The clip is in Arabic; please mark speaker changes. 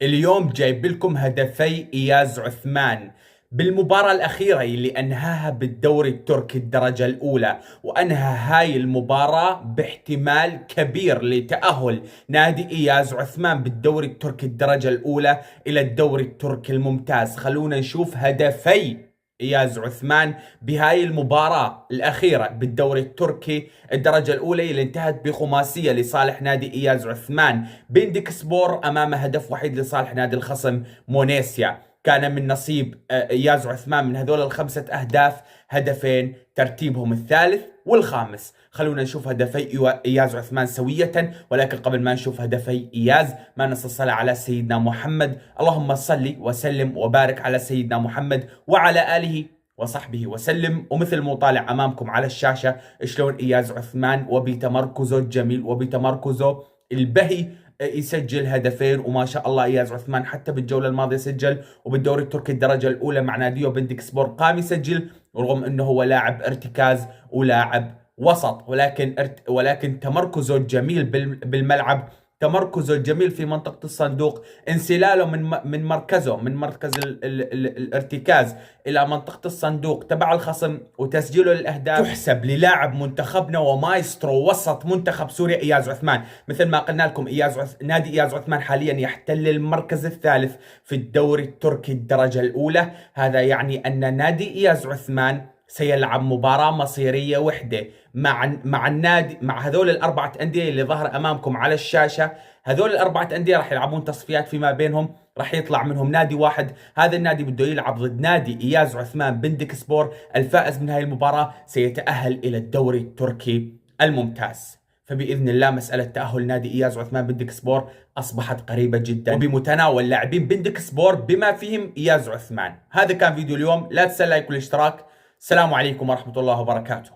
Speaker 1: اليوم جايب لكم هدفي إياز عثمان بالمباراة الأخيرة اللي أنهاها بالدوري التركي الدرجة الأولى، وأنهى هاي المباراة باحتمال كبير لتأهل نادي إياز عثمان بالدوري التركي الدرجة الأولى إلى الدوري التركي الممتاز. خلونا نشوف هدفي إياز عثمان بهاي المباراة الأخيرة بالدوري التركي الدرجة الأولى اللي انتهت بخماسية لصالح نادي إياز عثمان. بندك سبور أمام هدف وحيد لصالح نادي الخصم مونيسيا. كان من نصيب إياز عثمان من هذول الخمسة أهداف هدفين، ترتيبهم الثالث والخامس. خلونا نشوف هدفي إياز عثمان سوية، ولكن قبل ما نشوف هدفي إياز ما ننسى الصلاة على سيدنا محمد. اللهم صل وسلم وبارك على سيدنا محمد وعلى آله وصحبه وسلم. ومثل ما طالع أمامكم على الشاشة شلون إياز عثمان وبتمركزه الجميل وبتمركزه البهي يسجل هدفين. وما شاء الله إياز عثمان حتى بالجولة الماضية سجل، وبالدوري التركي الدرجة الأولى مع ناديو بندك سبور قام يسجل، رغم أنه هو لاعب ارتكاز ولاعب وسط، ولكن تمركزه الجميل بالملعب، تمركزه الجميل في منطقة الصندوق، انسلاله من مركزه من مركز الارتكاز إلى منطقة الصندوق تبع الخصم وتسجيله للأهداف تحسب للاعب منتخبنا ومايسترو وسط منتخب سوريا إياز عثمان. مثل ما قلنا لكم نادي إياز عثمان حاليا يحتل المركز الثالث في الدوري التركي الدرجة الأولى. هذا يعني أن نادي إياز عثمان سيلعب مباراة مصيرية وحدة مع النادي، مع هذول الأربعة أندية اللي ظهر أمامكم على الشاشة. هذول الأربعة أندية راح يلعبون تصفيات فيما بينهم، راح يطلع منهم نادي واحد. هذا النادي بده يلعب ضد نادي إياز عثمان بندك سبور. الفائز من هاي المباراة سيتأهل إلى الدوري التركي الممتاز. فبإذن الله مسألة تأهل نادي إياز عثمان بندك سبور أصبحت قريبة جدا وبمتناول لاعبين بندك سبور بما فيهم إياز عثمان. هذا كان فيديو اليوم، لا تنسى اللايك والاشتراك. السلام عليكم ورحمة الله وبركاته.